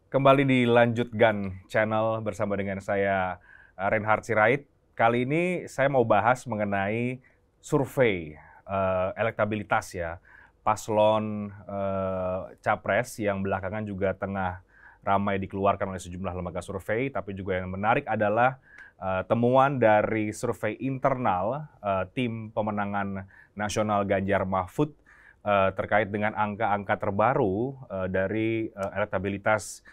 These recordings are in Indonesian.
Kembali di Lanjutkan Channel bersama dengan saya Reinhard Sirait. Kali ini saya mau bahas mengenai survei elektabilitas ya paslon capres yang belakangan juga tengah ramai dikeluarkan oleh sejumlah lembaga survei. Tapi juga yang menarik adalah temuan dari survei internal tim pemenangan nasional Ganjar Mahfud terkait dengan angka-angka terbaru dari elektabilitas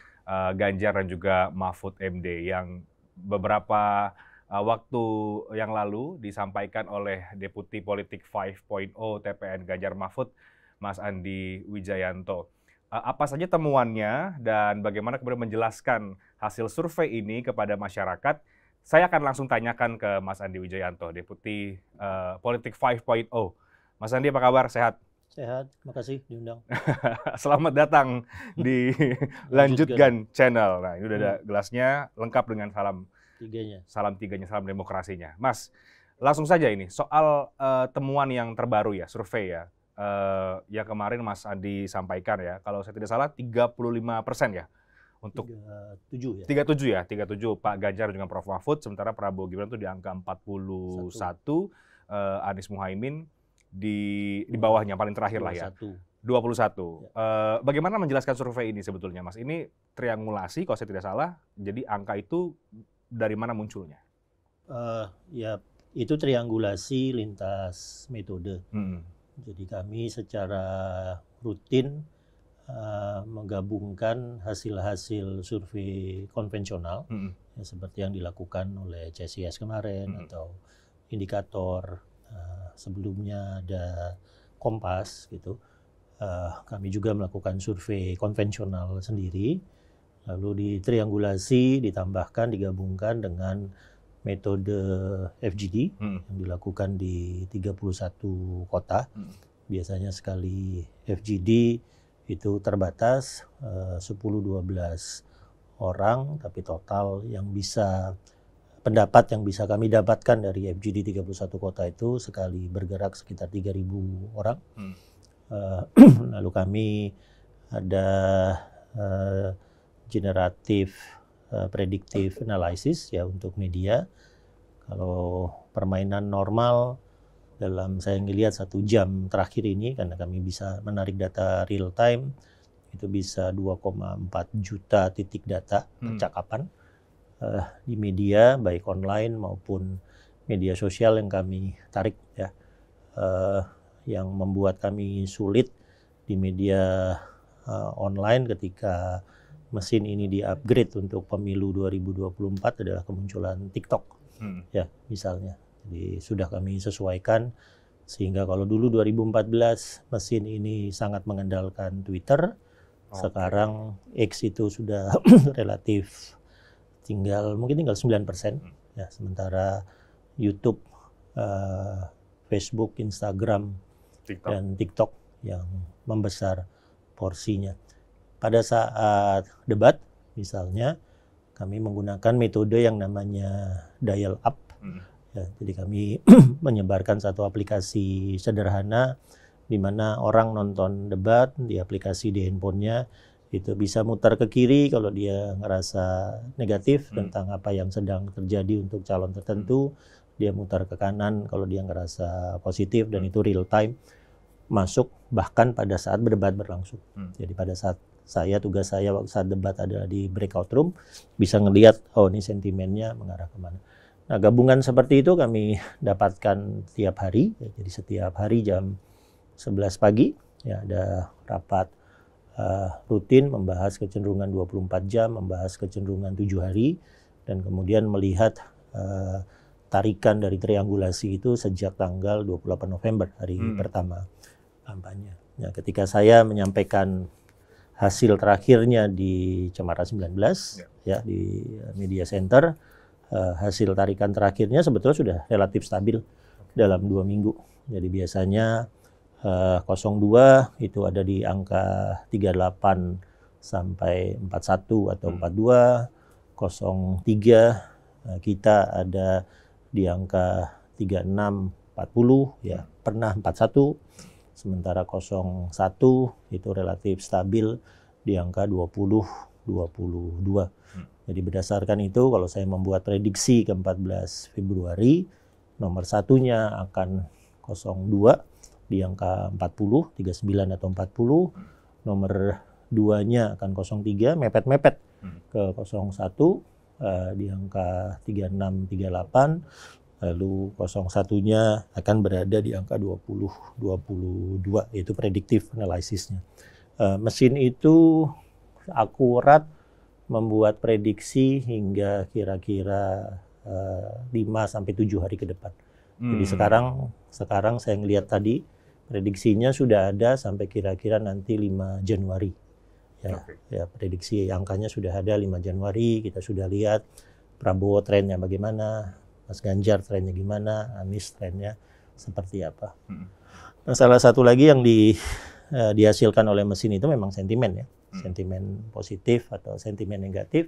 Ganjar dan juga Mahfud MD yang beberapa waktu yang lalu disampaikan oleh Deputi Politik 5.0 TPN Ganjar Mahfud, Mas Andi Wijayanto. Apa saja temuannya dan bagaimana kemudian menjelaskan hasil survei ini kepada masyarakat? Saya akan langsung tanyakan ke Mas Andi Wijayanto, Deputi Politik 5.0. Mas Andi, apa kabar? Sehat? Sehat, makasih diundang. Selamat datang di Lanjutkan Channel. Nah, ini udah ada gelasnya lengkap dengan salam tiganya, salam demokrasinya. Mas, langsung saja ini soal temuan yang terbaru ya, survei ya, yang kemarin Mas Andi sampaikan ya, kalau saya tidak salah 35% ya untuk 37 ya, 37 Pak Ganjar dengan Prof Mahfud, sementara Prabowo Gibran itu di angka 41, Anies Muhaimin di bawahnya paling terakhir 21. Lah ya. 21. Ya. Bagaimana menjelaskan survei ini sebetulnya, Mas? Ini triangulasi kalau saya tidak salah. Jadi angka itu dari mana munculnya? Ya, itu triangulasi lintas metode. Jadi kami secara rutin menggabungkan hasil-hasil survei konvensional ya, seperti yang dilakukan oleh CSIS kemarin atau indikator. Sebelumnya ada Kompas gitu. Kami juga melakukan survei konvensional sendiri, lalu ditriangulasi, ditambahkan, digabungkan dengan metode FGD yang dilakukan di 31 kota. Biasanya sekali FGD itu terbatas 10-12 orang, tapi total yang bisa pendapat yang bisa kami dapatkan dari FGD 31 kota itu sekali bergerak sekitar 3.000 orang. Lalu kami ada generatif predictive analysis ya untuk media. Kalau permainan normal dalam saya ngelihat 1 jam terakhir ini, karena kami bisa menarik data real time, itu bisa 2,4 juta titik data percakapan. Di media baik online maupun media sosial yang kami tarik ya, yang membuat kami sulit di media online ketika mesin ini di-upgrade untuk pemilu 2024 adalah kemunculan TikTok ya misalnya. Jadi sudah kami sesuaikan sehingga kalau dulu 2014 mesin ini sangat mengandalkan Twitter, sekarang X itu sudah relatif mungkin tinggal 9% ya, sementara YouTube, Facebook, Instagram, dan TikTok yang membesar porsinya. Pada saat debat misalnya kami menggunakan metode yang namanya dial up. Ya, jadi kami menyebarkan satu aplikasi sederhana di mana orang nonton debat di aplikasi di handphonenya itu bisa mutar ke kiri kalau dia ngerasa negatif tentang apa yang sedang terjadi untuk calon tertentu. Dia mutar ke kanan kalau dia ngerasa positif, dan itu real time masuk bahkan pada saat berdebat berlangsung. Jadi pada saat tugas saya waktu saat debat ada di breakout room, bisa ngelihat ini sentimennya mengarah kemana. Nah, gabungan seperti itu kami dapatkan tiap hari. Ya, jadi setiap hari jam 11 pagi ya ada rapat rutin membahas kecenderungan 24 jam, membahas kecenderungan 7 hari, dan kemudian melihat tarikan dari triangulasi itu sejak tanggal 28 November, hari pertama kampanye. Ya, ketika saya menyampaikan hasil terakhirnya di Cemara 19, ya di Media Center, hasil tarikan terakhirnya sebetulnya sudah relatif stabil dalam 2 minggu. Jadi biasanya 02 itu ada di angka 38 sampai 41 atau 42, 03 kita ada di angka 36, 40 ya, pernah 41, sementara 01 itu relatif stabil di angka 20-22. Jadi berdasarkan itu kalau saya membuat prediksi ke 14 Februari, nomor satunya akan 02 di angka 40, 39 atau 40, nomor 2-nya akan 03, mepet-mepet ke 01 di angka 36, 38, lalu 01-nya akan berada di angka 20, 22, yaitu predictive analysisnya. Mesin itu akurat membuat prediksi hingga kira-kira 5-7 hari ke depan. Jadi sekarang saya ngelihat tadi prediksinya sudah ada sampai kira-kira nanti 5 Januari. Ya, prediksi angkanya sudah ada 5 Januari, kita sudah lihat Prabowo trennya bagaimana, Mas Ganjar trennya gimana, Anies trennya seperti apa. Nah, salah satu lagi yang dihasilkan oleh mesin itu memang sentimen ya, sentimen positif atau sentimen negatif.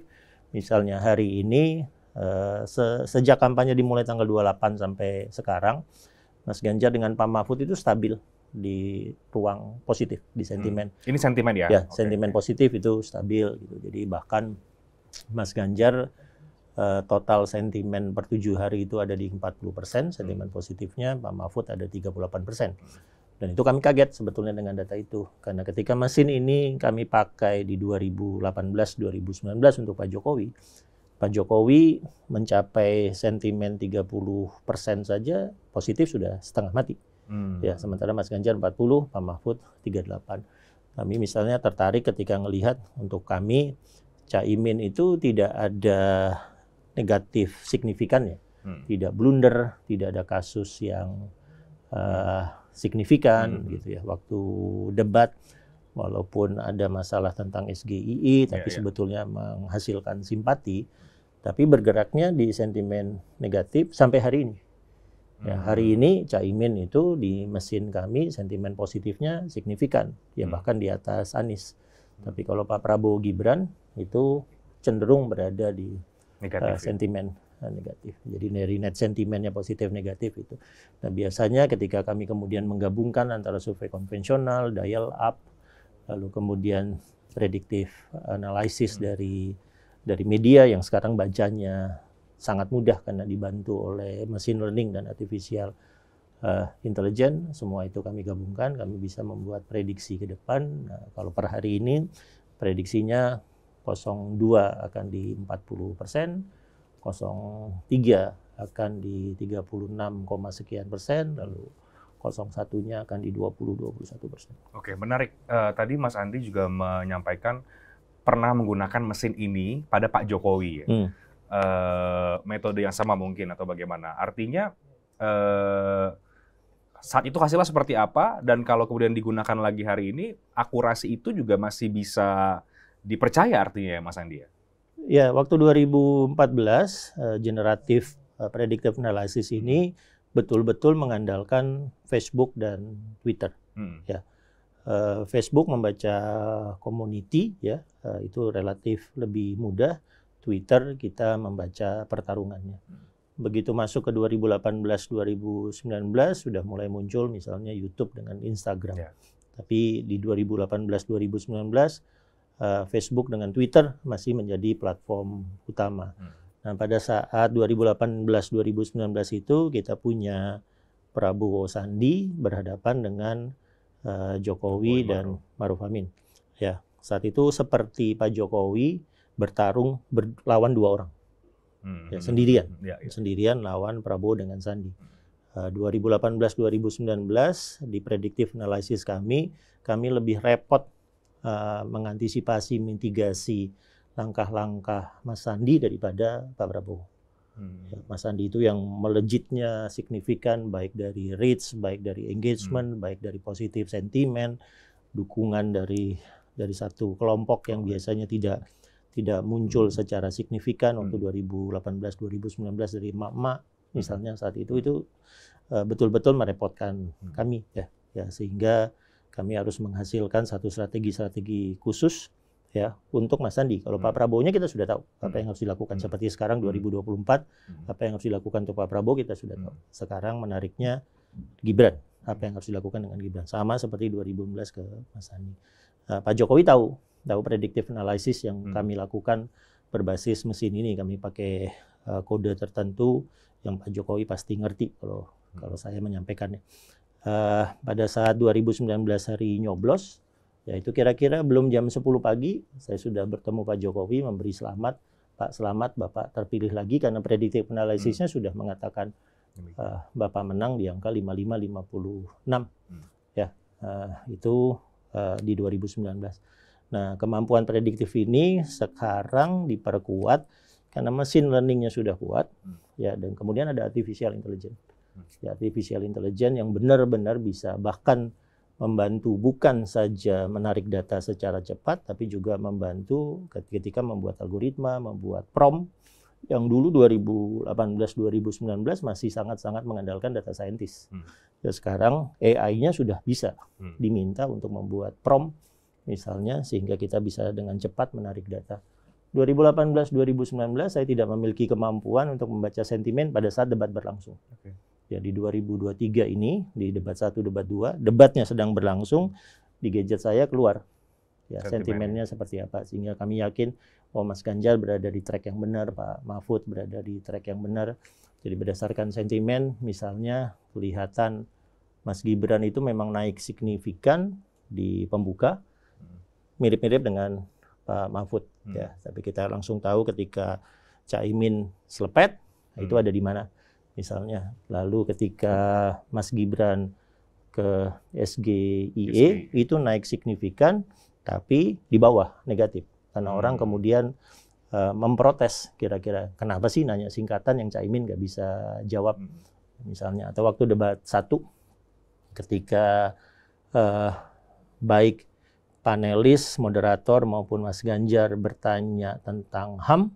Misalnya hari ini sejak kampanye dimulai tanggal 28 sampai sekarang, Mas Ganjar dengan Pak Mahfud itu stabil di ruang positif, di sentimen. Ini sentimen ya? Ya, sentimen positif itu stabil gitu. Jadi bahkan Mas Ganjar total sentimen per 7 hari itu ada di 40%, sentimen positifnya, Pak Mahfud ada 38%. Dan itu kami kaget sebetulnya dengan data itu. Karena ketika mesin ini kami pakai di 2018-2019 untuk Pak Jokowi mencapai sentimen 30% saja positif sudah setengah mati. Ya, sementara Mas Ganjar 40, Pak Mahfud 38. Kami misalnya tertarik ketika melihat untuk kami Caimin itu tidak ada negatif signifikan ya. Tidak blunder, tidak ada kasus yang signifikan gitu ya. Waktu debat walaupun ada masalah tentang SGII tapi sebetulnya menghasilkan simpati, tapi bergeraknya di sentimen negatif sampai hari ini. Ya, hari ini Caimin itu di mesin kami sentimen positifnya signifikan, ya bahkan di atas Anies. Tapi kalau Pak Prabowo Gibran itu cenderung berada di sentimen negatif. Jadi dari net sentimennya positif negatif itu. Nah biasanya ketika kami kemudian menggabungkan antara survei konvensional, dial up, lalu kemudian predictive analysis dari media yang sekarang bacanya sangat mudah karena dibantu oleh machine learning dan artificial intelligence, semua itu kami gabungkan, kami bisa membuat prediksi ke depan. Nah, kalau per hari ini prediksinya 02 akan di 40%, 03 akan di 36, sekian persen, lalu 01-nya akan di 20-21%. Oke, menarik. Tadi Mas Andi juga menyampaikan pernah menggunakan mesin ini pada Pak Jokowi ya. Metode yang sama mungkin atau bagaimana? Artinya saat itu hasilnya seperti apa, dan kalau kemudian digunakan lagi hari ini, akurasi itu juga masih bisa dipercaya artinya ya Mas Andi ya? Ya, waktu 2014 generatif predictive analysis ini betul-betul mengandalkan Facebook dan Twitter. Ya, Facebook membaca community ya, itu relatif lebih mudah. Twitter kita membaca pertarungannya. Begitu masuk ke 2018-2019 sudah mulai muncul misalnya YouTube dengan Instagram. Tapi di 2018-2019 Facebook dengan Twitter masih menjadi platform utama. Nah, pada saat 2018-2019 itu kita punya Prabowo Sandi berhadapan dengan Jokowi dan Maruf Amin. Ya, saat itu seperti Pak Jokowi bertarung lawan 2 orang. Ya, sendirian lawan Prabowo dengan Sandi. 2018-2019 di predictive analysis kami lebih repot mengantisipasi mitigasi langkah-langkah Mas Sandi daripada Pak Prabowo. Mas Sandi itu yang melejitnya signifikan baik dari reach, baik dari engagement, baik dari positif sentimen, dukungan dari satu kelompok yang biasanya tidak muncul secara signifikan waktu 2018-2019 dari emak-emak misalnya saat itu betul-betul merepotkan kami ya sehingga kami harus menghasilkan satu strategi khusus ya untuk Mas Sandi. Kalau Pak Prabowo-nya kita sudah tahu apa yang harus dilakukan, seperti sekarang 2024 apa yang harus dilakukan untuk Pak Prabowo kita sudah tahu. Sekarang menariknya Gibran apa yang harus dilakukan dengan Gibran. Sama seperti 2015 ke Mas Andi. Pak Jokowi tahu predictive analysis yang kami lakukan berbasis mesin ini. Kami pakai kode tertentu yang Pak Jokowi pasti ngerti kalau saya menyampaikannya. Pada saat 2019 hari nyoblos, ya itu kira-kira belum jam 10 pagi, saya sudah bertemu Pak Jokowi memberi selamat. Pak, selamat Bapak terpilih lagi karena predictive analysisnya sudah mengatakan Bapak menang di angka 55-56. Ya, itu di 2019. Nah, kemampuan prediktif ini sekarang diperkuat karena mesin learning-nya sudah kuat, ya, dan kemudian ada artificial intelligence. Ya, artificial intelligence yang benar-benar bisa bahkan membantu bukan saja menarik data secara cepat, tapi juga membantu ketika membuat algoritma, membuat prompt, yang dulu 2018-2019 masih sangat-sangat mengandalkan data scientist. Ya, sekarang AI-nya sudah bisa diminta untuk membuat prompt, misalnya, sehingga kita bisa dengan cepat menarik data. 2018-2019 saya tidak memiliki kemampuan untuk membaca sentimen pada saat debat berlangsung. Ya, di 2023 ini, di debat 1, debat 2, debatnya sedang berlangsung, di gadget saya keluar ya sentimennya seperti apa, sehingga kami yakin Mas Ganjar berada di track yang benar, Pak Mahfud berada di track yang benar. Jadi berdasarkan sentimen, misalnya kelihatan Mas Gibran itu memang naik signifikan di pembuka, mirip-mirip dengan Pak Mahfud. Ya, tapi kita langsung tahu ketika Caimin selepet, itu ada di mana, misalnya. Lalu ketika Mas Gibran ke SGIE, itu naik signifikan, tapi di bawah negatif. Karena orang kemudian memprotes, kira-kira kenapa sih nanya singkatan yang Caimin nggak bisa jawab, misalnya. Atau waktu debat 1, ketika baik panelis, moderator maupun Mas Ganjar bertanya tentang HAM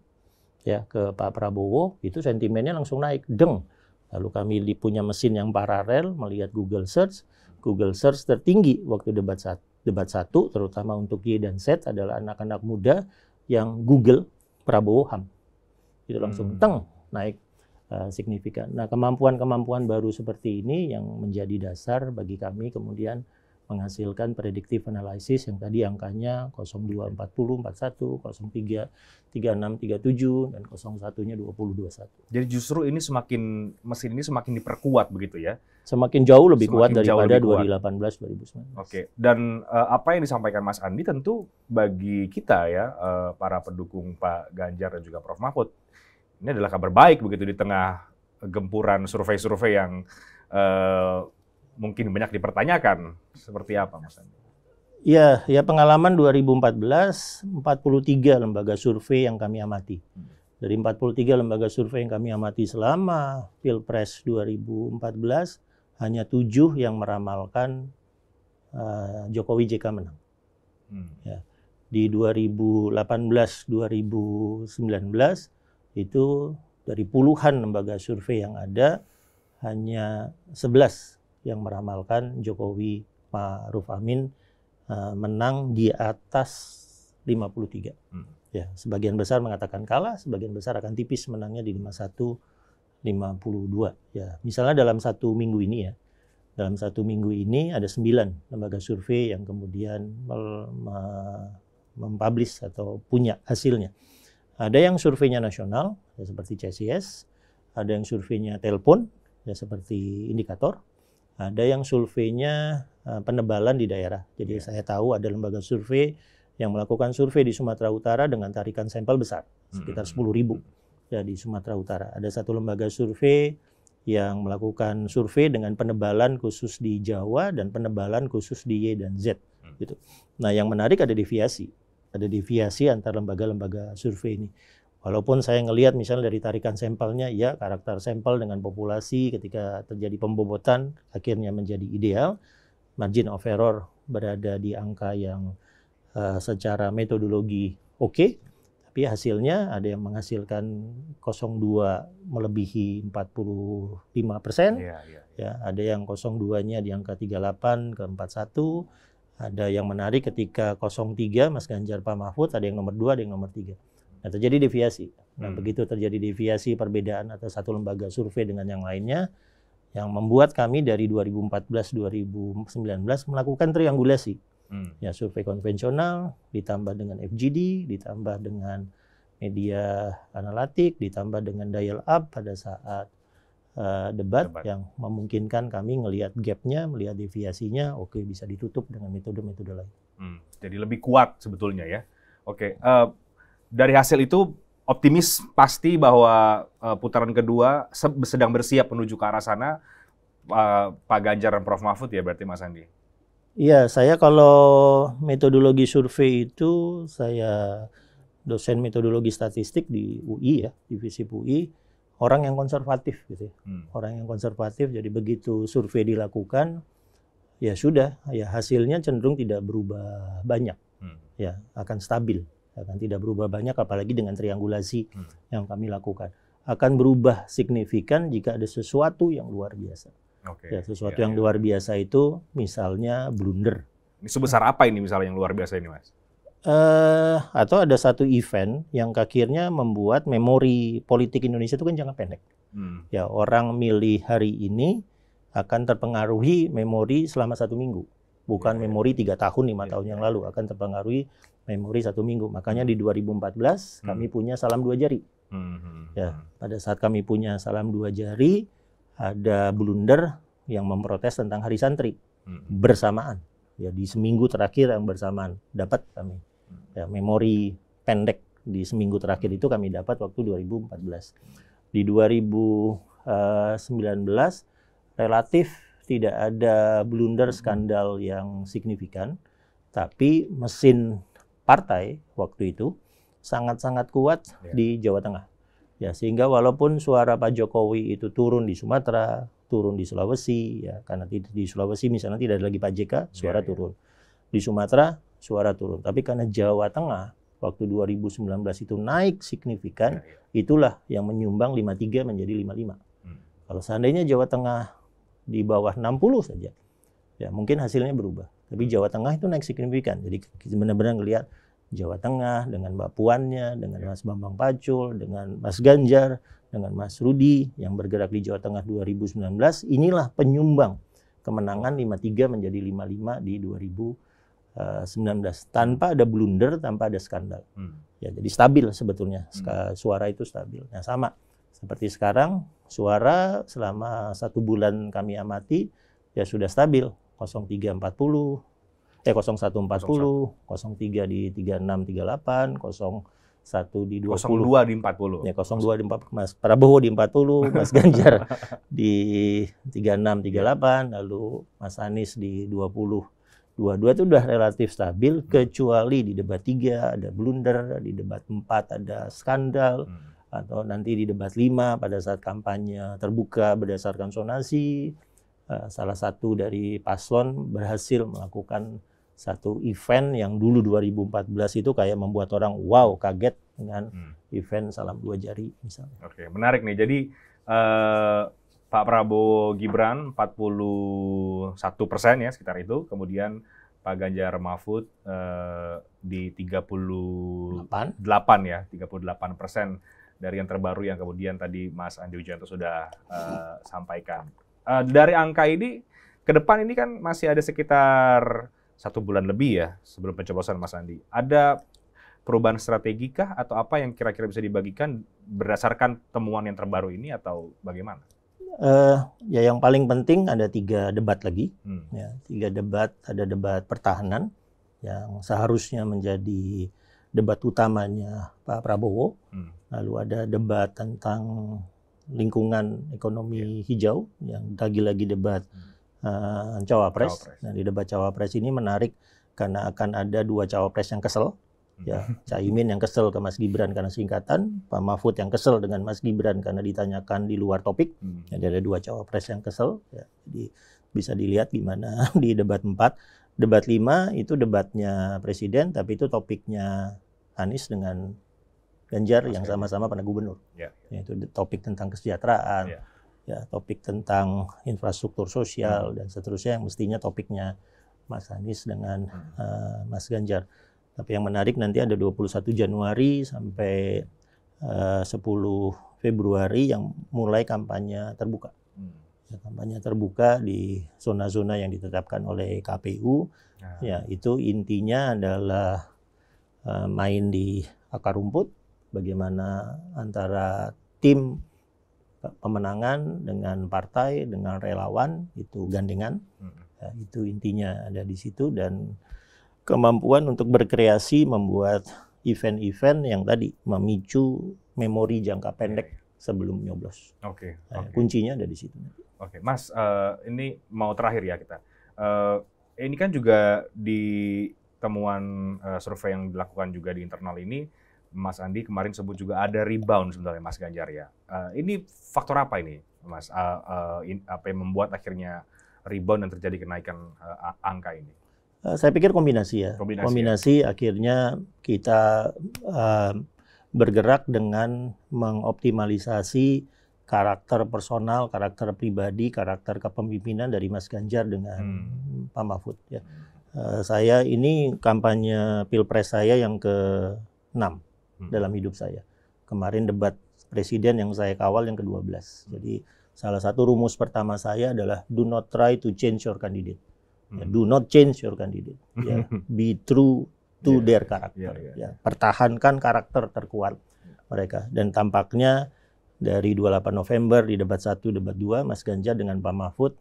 ya ke Pak Prabowo, itu sentimennya langsung naik, deng. Lalu kami punya mesin yang paralel, melihat Google Search tertinggi waktu debat 1, terutama untuk Y dan Z adalah anak-anak muda yang Google Prabowo HAM. Itu langsung teng, naik signifikan. Nah, kemampuan-kemampuan baru seperti ini yang menjadi dasar bagi kami kemudian menghasilkan predictive analysis yang tadi angkanya 0240, 41, 03, 36, 37, dan 01-nya 2021. Jadi justru ini mesin ini semakin diperkuat begitu ya? Semakin jauh lebih kuat daripada 2018-2019. Oke, dan apa yang disampaikan Mas Andi tentu bagi kita ya, para pendukung Pak Ganjar dan juga Prof. Mahfud, ini adalah kabar baik begitu di tengah gempuran survei-survei yang mungkin banyak dipertanyakan. Seperti apa, Mas Andi? Ya pengalaman 2014, 43 lembaga survei yang kami amati. Dari 43 lembaga survei yang kami amati selama Pilpres 2014, hanya 7 yang meramalkan Jokowi JK menang. Ya. Di 2018-2019 itu dari puluhan lembaga survei yang ada, hanya 11 yang meramalkan Jokowi Ma'ruf Amin menang di atas 53. Ya, sebagian besar mengatakan kalah, sebagian besar akan tipis menangnya di 51, 52. Ya, misalnya dalam 1 minggu ini ya, dalam 1 minggu ini ada 9 lembaga survei yang kemudian mempublish atau punya hasilnya. Ada yang surveinya nasional, ya seperti CSIS, ada yang surveinya telepon, ya seperti Indikator, ada yang surveinya penebalan di daerah. Jadi saya tahu ada lembaga survei yang melakukan survei di Sumatera Utara dengan tarikan sampel besar, sekitar 10.000 ya di Sumatera Utara. Ada satu lembaga survei yang melakukan survei dengan penebalan khusus di Jawa dan penebalan khusus di Y dan Z. Gitu. Nah, yang menarik ada deviasi antar lembaga-lembaga survei ini. Walaupun saya ngelihat misalnya dari tarikan sampelnya, ya karakter sampel dengan populasi ketika terjadi pembobotan akhirnya menjadi ideal. Margin of error berada di angka yang secara metodologi oke, tapi hasilnya ada yang menghasilkan 02 melebihi 45%, ya ada yang 02-nya di angka 38 ke 41, ada yang menarik ketika 03 Mas Ganjar Pak Mahfud, ada yang nomor 2, ada yang nomor 3. Nah, terjadi deviasi. Nah, begitu terjadi deviasi perbedaan atau satu lembaga survei dengan yang lainnya, yang membuat kami dari 2014-2019 melakukan triangulasi. Ya, survei konvensional ditambah dengan FGD, ditambah dengan media analitik, ditambah dengan dial up pada saat debat yang memungkinkan kami melihat gap-nya, melihat deviasinya, oke, bisa ditutup dengan metode-metode lain. Jadi lebih kuat sebetulnya ya. Oke, dari hasil itu optimis pasti bahwa putaran kedua sedang bersiap menuju ke arah sana, Pak Ganjar dan Prof. Mahfud ya berarti Mas Andi? Iya, saya kalau metodologi survei itu, saya dosen metodologi statistik di UI ya, divisi UI, orang yang konservatif gitu ya. Orang yang konservatif, jadi begitu survei dilakukan, ya sudah, ya hasilnya cenderung tidak berubah banyak. Ya, akan stabil, akan tidak berubah banyak, apalagi dengan triangulasi yang kami lakukan. Akan berubah signifikan jika ada sesuatu yang luar biasa. Ya, sesuatu yang luar biasa itu misalnya blunder. Ini sebesar apa ini misalnya yang luar biasa ini, Mas? Atau ada satu event yang akhirnya membuat memori politik Indonesia itu kan jangka pendek. Ya, orang milih hari ini akan terpengaruhi memori selama 1 minggu. Bukan memori 3 tahun, 5 tahun yang lalu. Akan terpengaruhi memori 1 minggu. Makanya di 2014 kami punya salam 2 jari. Ya, pada saat kami punya salam 2 jari, ada blunder yang memprotes tentang Hari Santri bersamaan. Ya, di seminggu terakhir yang bersamaan dapat kami. Ya, memori pendek di seminggu terakhir itu kami dapat waktu 2014. Di 2019 relatif tidak ada blunder skandal yang signifikan, tapi mesin partai waktu itu sangat-sangat kuat di Jawa Tengah. Ya, sehingga walaupun suara Pak Jokowi itu turun di Sumatera, turun di Sulawesi, ya, karena di Sulawesi misalnya tidak ada lagi Pak JK, suara turun. Di Sumatera, suara turun. Tapi karena Jawa Tengah, waktu 2019 itu naik signifikan, itulah yang menyumbang 53 menjadi 55. Kalau seandainya Jawa Tengah di bawah 60 saja, ya mungkin hasilnya berubah. Tapi Jawa Tengah itu naik signifikan. Jadi benar-benar ngelihat Jawa Tengah dengan Mbak Puannya, dengan Mas Bambang Pacul, dengan Mas Ganjar, dengan Mas Rudi yang bergerak di Jawa Tengah 2019, inilah penyumbang kemenangan 53 menjadi 55 di 2019 tanpa ada blunder, tanpa ada skandal. Ya, jadi stabil sebetulnya suara itu stabil. Nah, sama seperti sekarang suara selama 1 bulan kami amati ya sudah stabil 0140 di 3638, 01 di 20. 02 di 40. Ya, 02 di 40. Mas Prabowo di 40, Mas Ganjar di 3638, lalu Mas Anies di 20. 22 itu udah relatif stabil, kecuali di debat 3 ada blunder, di debat 4 ada skandal, atau nanti di debat 5 pada saat kampanye terbuka berdasarkan sonasi, salah satu dari paslon berhasil melakukan satu event yang dulu 2014 itu kayak membuat orang wow, kaget dengan event salam 2 jari misalnya. Oke, menarik nih. Jadi Pak Prabowo Gibran 41% ya sekitar itu, kemudian Pak Ganjar Mahfud di 38 ya, 38% dari yang terbaru yang kemudian tadi Mas Andi Wijayanto sudah sampaikan. Dari angka ini ke depan ini kan masih ada sekitar 1 bulan lebih ya sebelum pencoblosan, Mas Andi. Ada perubahan strategi kah atau apa yang kira-kira bisa dibagikan berdasarkan temuan yang terbaru ini atau bagaimana? Ya yang paling penting ada 3 debat lagi. Ya, 3 debat, ada debat pertahanan yang seharusnya menjadi debat utamanya Pak Prabowo. Lalu ada debat tentang lingkungan ekonomi hijau yang lagi-lagi debat cawapres. Nah, di debat cawapres ini menarik karena akan ada 2 cawapres yang kesel. Ya, Caimin yang kesel ke Mas Gibran karena singkatan, Pak Mahfud yang kesel dengan Mas Gibran karena ditanyakan di luar topik. Jadi ada 2 cawapres yang kesel. Ya, jadi bisa dilihat gimana di debat 4. Debat 5 itu debatnya presiden, tapi itu topiknya Anies dengan Ganjar yang sama-sama pernah gubernur. Itu topik tentang kesejahteraan. Ya, topik tentang infrastruktur sosial dan seterusnya yang mestinya topiknya Mas Anies dengan Mas Ganjar. Tapi yang menarik nanti ada 21 Januari sampai 10 Februari yang mulai kampanye terbuka. Ya, kampanye terbuka di zona-zona yang ditetapkan oleh KPU. Ya, itu intinya adalah main di akar rumput, bagaimana antara tim pemenangan dengan partai, dengan relawan, itu gandengan. Ya, itu intinya ada di situ, dan kemampuan untuk berkreasi, membuat event-event yang tadi memicu memori jangka pendek sebelum nyoblos. Kuncinya ada di situ. Mas, ini mau terakhir ya kita. Ini kan juga di temuan survei yang dilakukan juga di internal ini, Mas Andi kemarin sebut juga ada rebound sebenarnya Mas Ganjar ya. Ini faktor apa ini, Mas? Apa yang membuat akhirnya rebound dan terjadi kenaikan angka ini? Saya pikir kombinasi ya. Kombinasi ya. Akhirnya kita bergerak dengan mengoptimalisasi karakter personal, karakter pribadi, karakter kepemimpinan dari Mas Ganjar dengan Pak Mahfud. Ya. Saya ini kampanye Pilpres saya yang ke-6 dalam hidup saya. Kemarin debat presiden yang saya kawal yang ke-12. Jadi salah satu rumus pertama saya adalah do not try to change your candidate. Ya, do not change your candidate. Ya, be true to their character. Ya, pertahankan karakter terkuat mereka. Dan tampaknya dari 28 November di debat 1, debat 2, Mas Ganjar dengan Pak Mahfud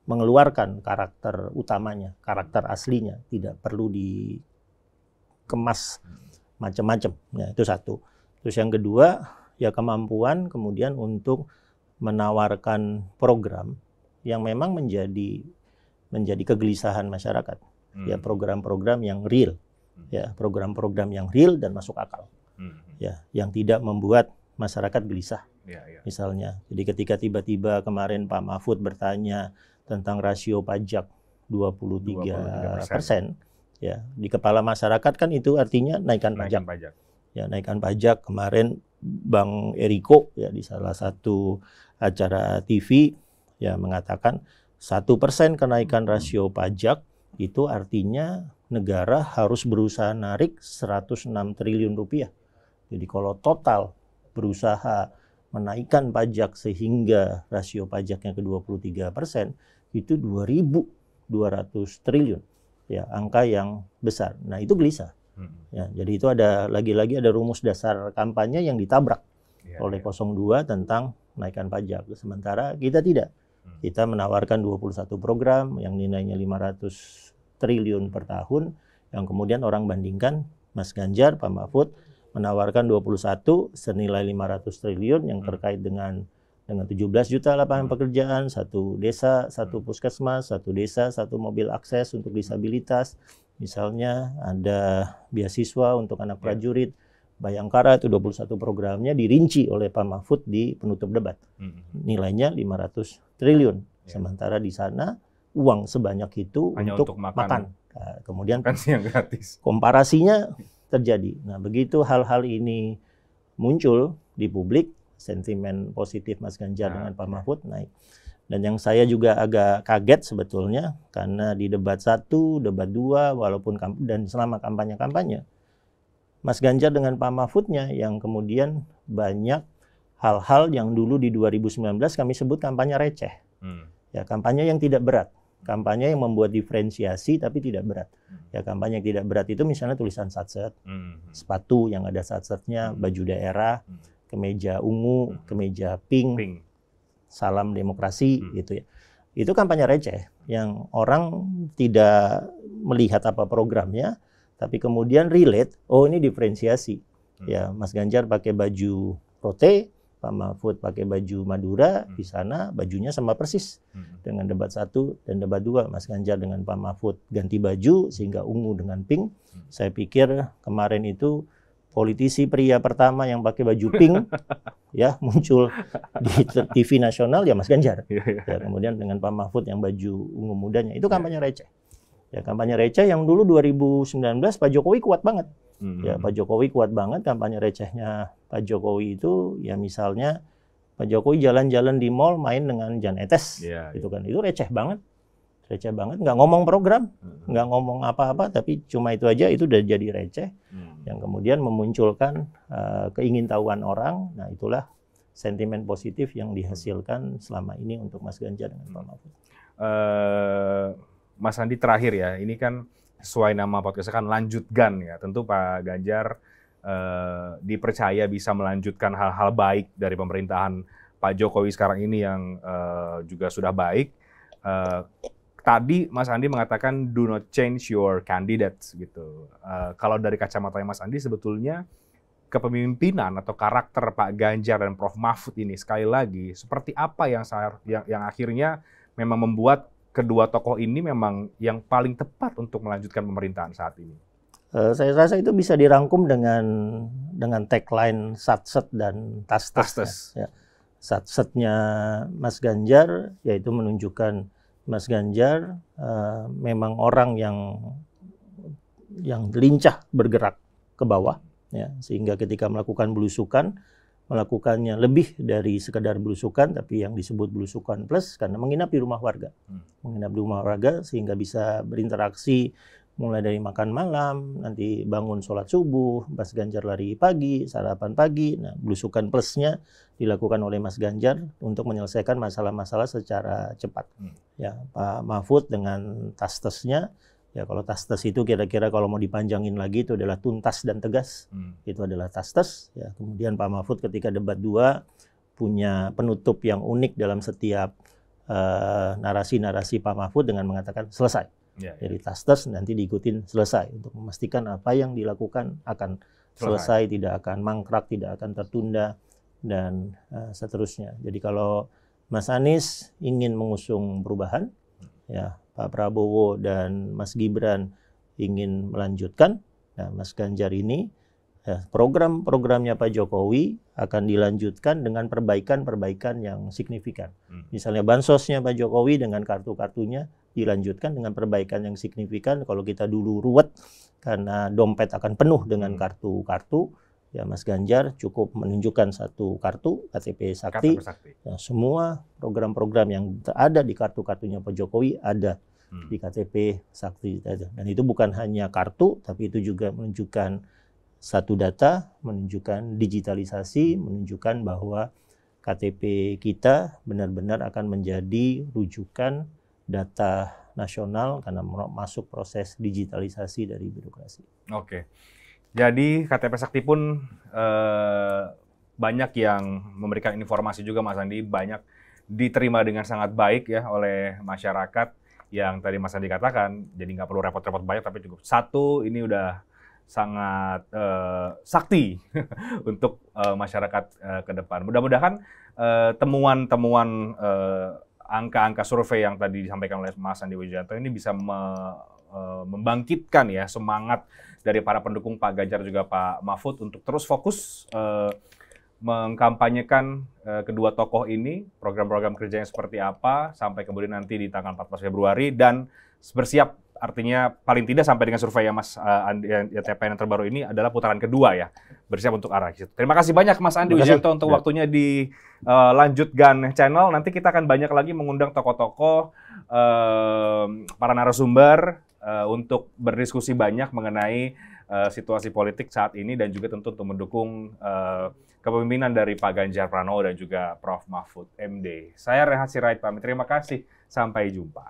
mengeluarkan karakter utamanya, karakter aslinya, tidak perlu dikemas macam-macam. Nah, itu satu. Terus yang kedua, ya kemampuan kemudian untuk menawarkan program yang memang menjadi kegelisahan masyarakat. Ya, program-program yang real. Ya, program-program yang real dan masuk akal. Ya, yang tidak membuat masyarakat gelisah. Misalnya, jadi ketika tiba-tiba kemarin Pak Mahfud bertanya tentang rasio pajak 23%, ya, di kepala masyarakat kan itu artinya naikkan pajak. Ya, naikkan pajak. Kemarin Bang Eriko ya di salah satu acara TV ya mengatakan 1% kenaikan rasio pajak itu artinya negara harus berusaha narik 106 triliun rupiah. Jadi kalau total berusaha menaikkan pajak sehingga rasio pajaknya ke 23%, itu 2.200 triliun. Ya, angka yang besar. Nah, itu gelisah. Ya, jadi itu ada lagi-lagi ada rumus dasar kampanye yang ditabrak oleh 02 tentang naikkan pajak. Sementara kita tidak. Kita menawarkan 21 program yang nilainya 500 triliun per tahun, yang kemudian orang bandingkan Mas Ganjar, Pak Mahfud menawarkan 21 senilai 500 triliun yang terkait dengan 17 juta lapangan pekerjaan, 1 desa, 1 puskesmas, 1 desa, 1 mobil akses untuk disabilitas. Misalnya ada beasiswa untuk anak prajurit, Bayangkara, itu 21 programnya dirinci oleh Pak Mahfud di penutup debat. Nilainya 500 triliun. Sementara di sana uang sebanyak itu hanya untuk makan. Nah, kemudian yang gratis. Komparasinya terjadi. Nah, begitu hal-hal ini muncul di publik, sentimen positif Mas Ganjar dengan Pak Mahfud naik. Dan yang saya juga agak kaget sebetulnya, karena di debat 1, debat 2, walaupun dan selama kampanye-kampanye, Mas Ganjar dengan Pak Mahfudnya yang kemudian banyak hal-hal yang dulu di 2019 kami sebut kampanye receh. Ya, kampanye yang tidak berat. Kampanye yang membuat diferensiasi tapi tidak berat. Ya, kampanye yang tidak berat itu misalnya tulisan satset, sepatu yang ada satsetnya, baju daerah, kemeja ungu, kemeja pink, salam demokrasi gitu ya. Itu kampanye receh yang orang tidak melihat apa programnya, tapi kemudian relate, oh ini diferensiasi. Ya, Mas Ganjar pakai baju Rote, Pak Mahfud pakai baju Madura, di sana bajunya sama persis dengan debat 1 dan debat 2. Mas Ganjar dengan Pak Mahfud ganti baju sehingga ungu dengan pink. Saya pikir kemarin itu politisi pria pertama yang pakai baju pink ya muncul di TV nasional ya Mas Ganjar. Ya, kemudian dengan Pak Mahfud yang baju ungu mudanya, itu kampanye receh. Ya, kampanye receh yang dulu 2019 Pak Jokowi kuat banget. Ya, Pak Jokowi kuat banget. Kampanye recehnya Pak Jokowi itu ya misalnya Pak Jokowi jalan-jalan di mall main dengan Jan Etes, gitu kan. Itu receh banget, nggak ngomong program, nggak ngomong apa-apa, tapi cuma itu aja, itu udah jadi receh. Yang kemudian memunculkan keingintahuan orang. Nah, itulah sentimen positif yang dihasilkan selama ini untuk Mas Ganjar dengan Pak Mahfud. Mas Andi terakhir ya, ini kan sesuai nama podcastnya kan lanjutkan ya. Tentu Pak Ganjar dipercaya bisa melanjutkan hal-hal baik dari pemerintahan Pak Jokowi sekarang ini yang juga sudah baik. Tadi Mas Andi mengatakan do not change your candidates gitu. Kalau dari kacamata Mas Andi sebetulnya kepemimpinan atau karakter Pak Ganjar dan Prof Mahfud ini sekali lagi seperti apa yang akhirnya memang membuat kedua tokoh ini memang yang paling tepat untuk melanjutkan pemerintahan saat ini? Saya rasa itu bisa dirangkum dengan tagline satset dan tastes. Ya. Satsetnya Mas Ganjar yaitu menunjukkan Mas Ganjar memang orang yang lincah bergerak ke bawah, ya, sehingga ketika melakukan belusukan, melakukannya lebih dari sekedar belusukan, tapi yang disebut belusukan plus karena menginap di rumah warga. Menginap di rumah warga sehingga bisa berinteraksi mulai dari makan malam, nanti bangun sholat subuh, Mas Ganjar lari pagi, sarapan pagi. Nah, belusukan plusnya dilakukan oleh Mas Ganjar untuk menyelesaikan masalah-masalah secara cepat. Ya, Pak Mahfud dengan tasnya, ya kalau tastes itu kira-kira kalau mau dipanjangin lagi itu adalah tuntas dan tegas. Itu adalah tastes. Ya, kemudian Pak Mahfud ketika debat 2 punya penutup yang unik dalam setiap narasi-narasi Pak Mahfud dengan mengatakan selesai. Jadi tastes nanti diikutin selesai untuk memastikan apa yang dilakukan akan selesai, tidak akan mangkrak, tidak akan tertunda dan seterusnya. Jadi kalau Mas Anies ingin mengusung perubahan, ya Pak Prabowo dan Mas Gibran ingin melanjutkan, nah Mas Ganjar ini ya, program-programnya Pak Jokowi akan dilanjutkan dengan perbaikan-perbaikan yang signifikan. Misalnya bansosnya Pak Jokowi dengan kartu-kartunya dilanjutkan dengan perbaikan yang signifikan. Kalau kita dulu ruwet karena dompet akan penuh dengan kartu-kartu, ya Mas Ganjar cukup menunjukkan satu kartu KTP Sakti. Ya, semua program-program yang ada di kartu-kartunya Pak Jokowi ada di KTP Sakti. Dan itu bukan hanya kartu, tapi itu juga menunjukkan satu data, menunjukkan digitalisasi, menunjukkan bahwa KTP kita benar-benar akan menjadi rujukan data nasional karena masuk proses digitalisasi dari birokrasi. Oke. Jadi KTP Sakti pun banyak yang memberikan informasi juga Mas Andi, banyak diterima dengan sangat baik ya oleh masyarakat yang tadi Mas Andi katakan. Jadi nggak perlu repot-repot banyak, tapi cukup satu ini udah sangat sakti untuk masyarakat ke depan. Mudah-mudahan temuan-temuan angka-angka survei yang tadi disampaikan oleh Mas Andi Wijayanto ini bisa membangkitkan ya semangat dari para pendukung Pak Ganjar juga Pak Mahfud untuk terus fokus mengkampanyekan kedua tokoh ini, program-program kerjanya seperti apa, sampai kemudian nanti di tanggal 14 Februari, dan bersiap artinya paling tidak sampai dengan survei yang Mas TPN yang terbaru ini adalah putaran kedua ya, bersiap untuk arah situ. Terima kasih banyak Mas Andi Wijayanto untuk waktunya di Lanjutkan Channel. Nanti kita akan banyak lagi mengundang tokoh-tokoh, para narasumber untuk berdiskusi banyak mengenai situasi politik saat ini dan juga tentu untuk mendukung kepemimpinan dari Pak Ganjar Pranowo dan juga Prof Mahfud MD. Saya Renhard Sirait pamit. Terima kasih. Sampai jumpa.